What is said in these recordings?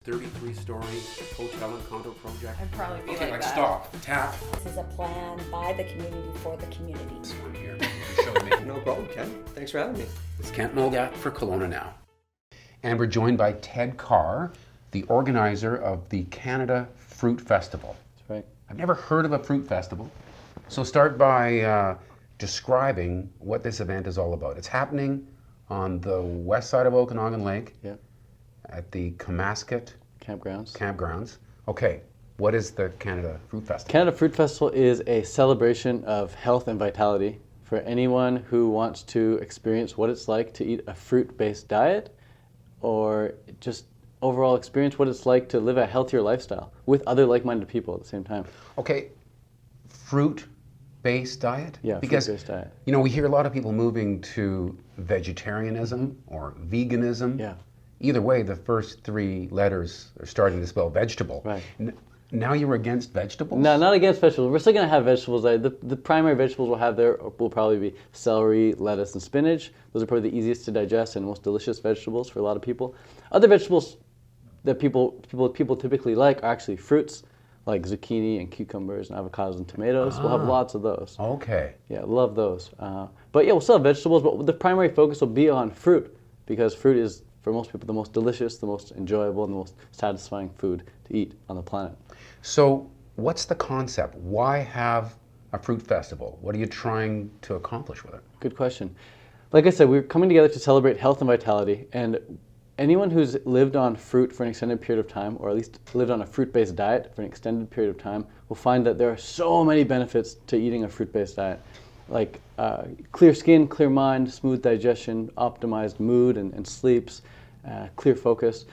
33-story hotel and condo project. I'd probably be Okay, like like that. stop, tap. This is a plan by the community for the community. This one here. Show me. No problem, Ken. Thanks for having me. It's Kent Molgat for Kelowna Now. And we're joined by Ted Carr, the organizer of the Canada Fruit Festival. That's right. I've never heard of a fruit festival. So start by describing what this event is all about. It's happening on the west side of Okanagan Lake. Yeah. At the Kamasket Campgrounds. Okay, what is the Canada Fruit Festival? Canada Fruit Festival is a celebration of health and vitality for anyone who wants to experience what it's like to eat a fruit-based diet, or just overall experience what it's like to live a healthier lifestyle with other like-minded people at the same time. Okay, fruit-based diet? Yeah, because, fruit-based diet. You know, we hear a lot of people moving to vegetarianism or veganism. Yeah. Either way, the first three letters are starting to spell vegetable. Right. Now you're against vegetables? No, not against vegetables. We're still going to have vegetables. The primary vegetables we'll have there will probably be celery, lettuce, and spinach. Those are probably the easiest to digest and most delicious vegetables for a lot of people. Other vegetables that people typically like are actually fruits, like zucchini and cucumbers and avocados and tomatoes. We'll have lots of those. Okay. Yeah, love those. But yeah, we'll still have vegetables, but the primary focus will be on fruit, because fruit is, for most people, the most delicious, the most enjoyable, and the most satisfying food to eat on the planet. So what's the concept? Why have a fruit festival? What are you trying to accomplish with it? Good question. Like I said, we're coming together to celebrate health and vitality, and anyone who's lived on fruit for an extended period of time, or at least lived on a fruit-based diet for an extended period of time, will find that there are so many benefits to eating a fruit-based diet. Like clear skin, clear mind, smooth digestion, optimized mood and sleeps, clear focus.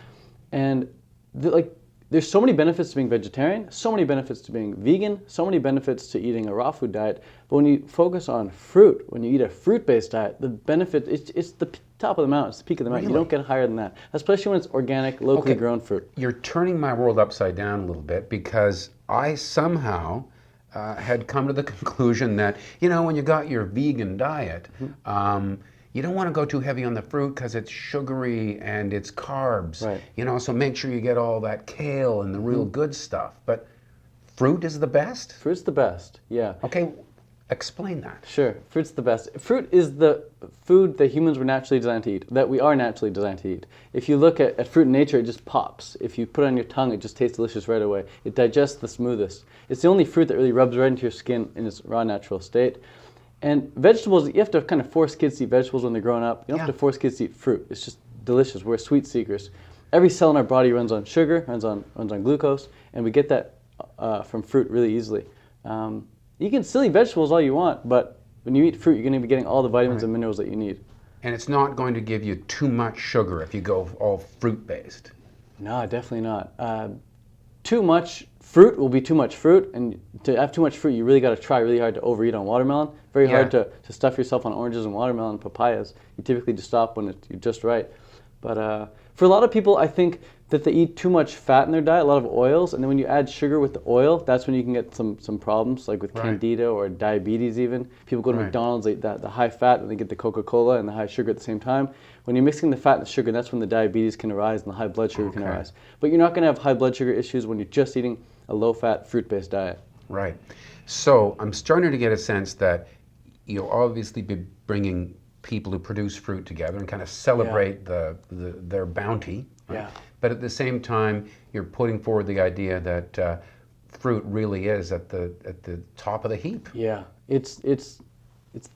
And there's so many benefits to being vegetarian, so many benefits to being vegan, so many benefits to eating a raw food diet. But when you focus on fruit, when you eat a fruit-based diet, the benefit, it's the top of the mountain, it's the peak of the mountain. Really? You don't get higher than that, especially when it's organic, locally grown fruit. You're turning my world upside down a little bit, because I somehow had come to the conclusion that, you know, when you got your vegan diet, you don't want to go too heavy on the fruit because it's sugary and it's carbs. Right. You know, so make sure you get all that kale and the real good stuff. But fruit is the best? Fruit's the best, yeah. Okay, explain that. Sure, fruit's the best. Fruit is the food that humans were naturally designed to eat, that we are naturally designed to eat. If you look at fruit in nature, it just pops. If you put it on your tongue, it just tastes delicious right away. It digests the smoothest. It's the only fruit that really rubs right into your skin in its raw, natural state. And vegetables, you have to kind of force kids to eat vegetables when they're growing up. You don't have to force kids to eat fruit. It's just delicious. We're sweet seekers. Every cell in our body runs on sugar, runs on glucose, and we get that from fruit really easily. You can still eat vegetables all you want, but when you eat fruit, you're going to be getting all the vitamins and minerals that you need. And it's not going to give you too much sugar if you go all fruit-based. No, definitely not. Too much fruit will be too much fruit, and to have too much fruit, you really got to try really hard to overeat on watermelon. Very hard to stuff yourself on oranges and watermelon and papayas. You typically just stop when you're just right. But for a lot of people, I think that they eat too much fat in their diet, a lot of oils, and then when you add sugar with the oil, that's when you can get some problems, like with candida or diabetes even. People go to McDonald's, they eat the high fat, and they get the Coca-Cola and the high sugar at the same time. When you're mixing the fat and the sugar, that's when the diabetes can arise and the high blood sugar can arise. But you're not going to have high blood sugar issues when you're just eating a low-fat, fruit-based diet. Right. So I'm starting to get a sense that you'll obviously be bringing people who produce fruit together and kind of celebrate their bounty. Right? Yeah. But at the same time, you're putting forward the idea that fruit really is at the top of the heap. Yeah, it's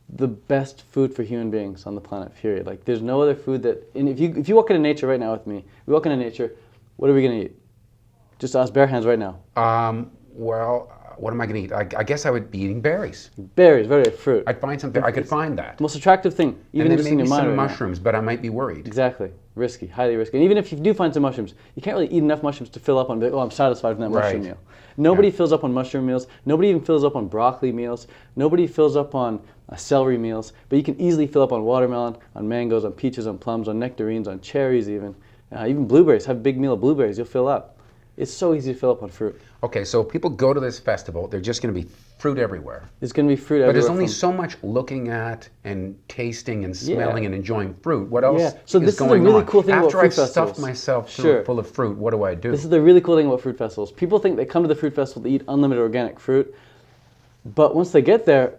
the best food for human beings on the planet. Period. Like there's no other food that. And if you walk into nature right now with me, we walk into nature. What are we gonna eat? Just us, bare hands right now. Well, what am I going to eat? I guess I would be eating berries. Berries, very fruit. I'd find something. I could find that. The most attractive thing, even and just then in your maybe mind some right mushrooms, but I might be worried. Exactly. Risky, highly risky. And even if you do find some mushrooms, you can't really eat enough mushrooms to fill up on, I'm satisfied with that mushroom meal. Nobody fills up on mushroom meals. Nobody even fills up on broccoli meals. Nobody fills up on celery meals. But you can easily fill up on watermelon, on mangoes, on peaches, on plums, on nectarines, on cherries even. Even blueberries. Have a big meal of blueberries, you'll fill up. It's so easy to fill up on fruit. Okay, so if people go to this festival, they're just going to be fruit everywhere. There's going to be fruit But everywhere. there's only so much looking at and tasting and smelling and enjoying fruit. What else So is this is the going really on? cool thing about After fruit I've stuffed festivals. myself Sure. full of fruit, what do I do? This is the really cool thing about fruit festivals. People think they come to the fruit festival to eat unlimited organic fruit, but once they get there,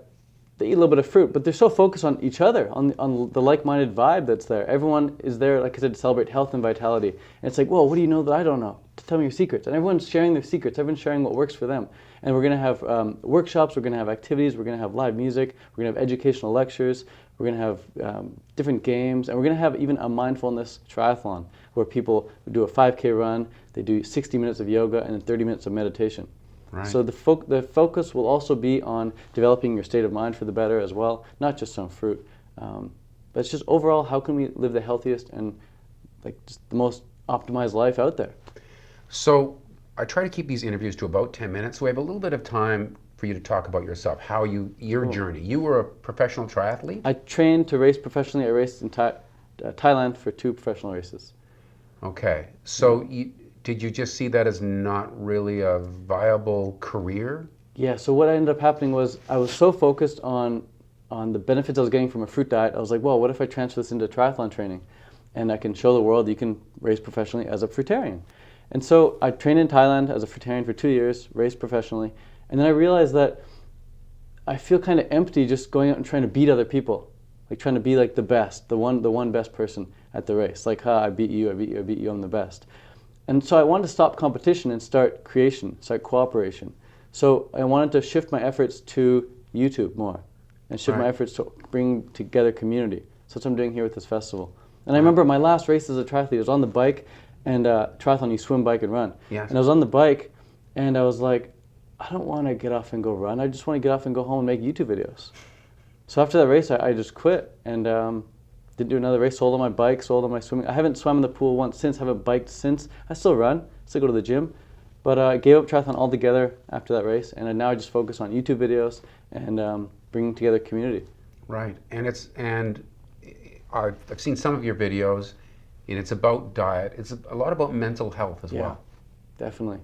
they eat a little bit of fruit, but they're so focused on each other, on the like-minded vibe that's there. Everyone is there, like I said, to celebrate health and vitality. And it's like, whoa, what do you know that I don't know? Tell me your secrets. And everyone's sharing their secrets. Everyone's sharing what works for them. And we're going to have workshops. We're going to have activities. We're going to have live music. We're going to have educational lectures. We're going to have different games. And we're going to have even a mindfulness triathlon where people do a 5K run, they do 60 minutes of yoga, and then 30 minutes of meditation. Right. So the focus will also be on developing your state of mind for the better as well, not just on fruit. But it's just overall, how can we live the healthiest and like just the most optimized life out there? So I try to keep these interviews to about 10 minutes, so we have a little bit of time for you to talk about yourself, your journey. You were a professional triathlete? I trained to race professionally. I raced in Thailand for 2 professional races. Okay, so did you just see that as not really a viable career? Yeah, so what ended up happening was I was so focused on the benefits I was getting from a fruit diet. I was like, well, what if I transfer this into triathlon training? And I can show the world you can race professionally as a fruitarian. And so I trained in Thailand as a fruitarian for 2 years, raced professionally. And then I realized that I feel kind of empty just going out and trying to beat other people. Like trying to be like the best, the one best person at the race. Like, I beat you, I'm the best. And so I wanted to stop competition and start creation, start cooperation. So I wanted to shift my efforts to YouTube more and shift my efforts to bring together community. So that's what I'm doing here with this festival. And I remember my last race as a triathlete, I was on the bike, and triathlon, you swim, bike, and run. Yes. And I was on the bike, and I was like, I don't want to get off and go run. I just want to get off and go home and make YouTube videos. So after that race, I just quit and didn't do another race, sold on my bike, sold on my swimming. I haven't swum in the pool once since, haven't biked since. I still run, still go to the gym, but I gave up triathlon altogether after that race, and now I just focus on YouTube videos and bringing together community. Right, and I've seen some of your videos, and it's about diet. It's a lot about mental health as well. Definitely.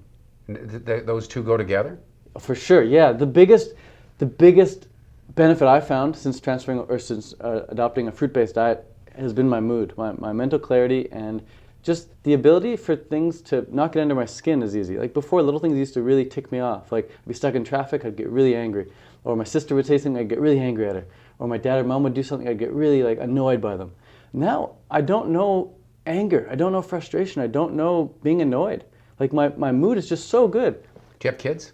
And those two go together? For sure, yeah. The biggest benefit I found since transferring or since adopting a fruit-based diet has been my mood, my mental clarity, and just the ability for things to not get under my skin is easy. Like before, little things used to really tick me off. Like I'd be stuck in traffic, I'd get really angry. Or my sister would say something, I'd get really angry at her. Or my dad or mom would do something, I'd get really annoyed by them. Now, I don't know anger, I don't know frustration, I don't know being annoyed. Like my mood is just so good. Do you have kids?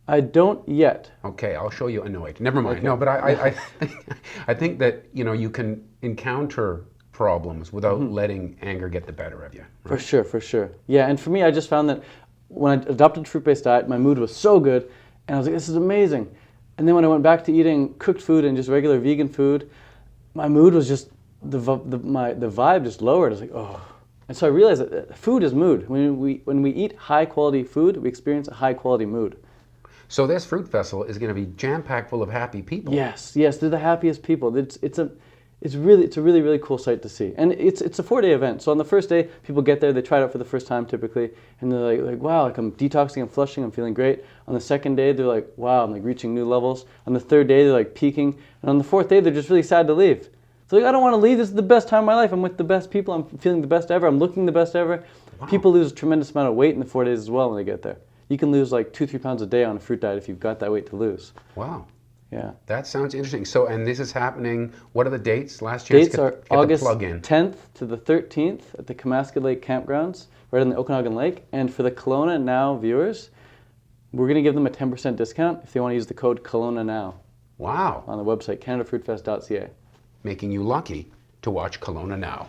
I don't yet. Okay, I'll show you annoyed. Never mind. Okay. No, but I think that you can encounter problems without letting anger get the better of you. Right? For sure. Yeah, and for me, I just found that when I adopted a fruit-based diet, my mood was so good, and I was like, this is amazing. And then when I went back to eating cooked food and just regular vegan food, my mood was just the vibe just lowered. I was like, oh. And so I realized that food is mood. When we eat high-quality food, we experience a high-quality mood. So this fruit festival is going to be jam-packed full of happy people. Yes, they're the happiest people. It's a really cool sight to see, and it's a 4-day event. So on the first day, people get there, they try it out for the first time typically, and they're like wow, like I'm detoxing, I'm flushing, I'm feeling great. On the second day, they're like wow, I'm like reaching new levels. On the third day, they're like peaking, and on the fourth day, they're just really sad to leave. So like I don't want to leave. This is the best time of my life. I'm with the best people. I'm feeling the best ever. I'm looking the best ever. Wow. People lose a tremendous amount of weight in the 4 days as well when they get there. You can lose like 2-3 pounds a day on a fruit diet if you've got that weight to lose. Wow. Yeah. That sounds interesting. So, and this is happening, what are the dates? Last year? Dates are August 10th to the 13th at the Kamaska Lake Campgrounds, right on the Okanagan Lake. And for the Kelowna Now viewers, we're going to give them a 10% discount if they want to use the code Kelowna Now. Wow. On the website, canadafruitfest.ca. Making you lucky to watch Kelowna Now.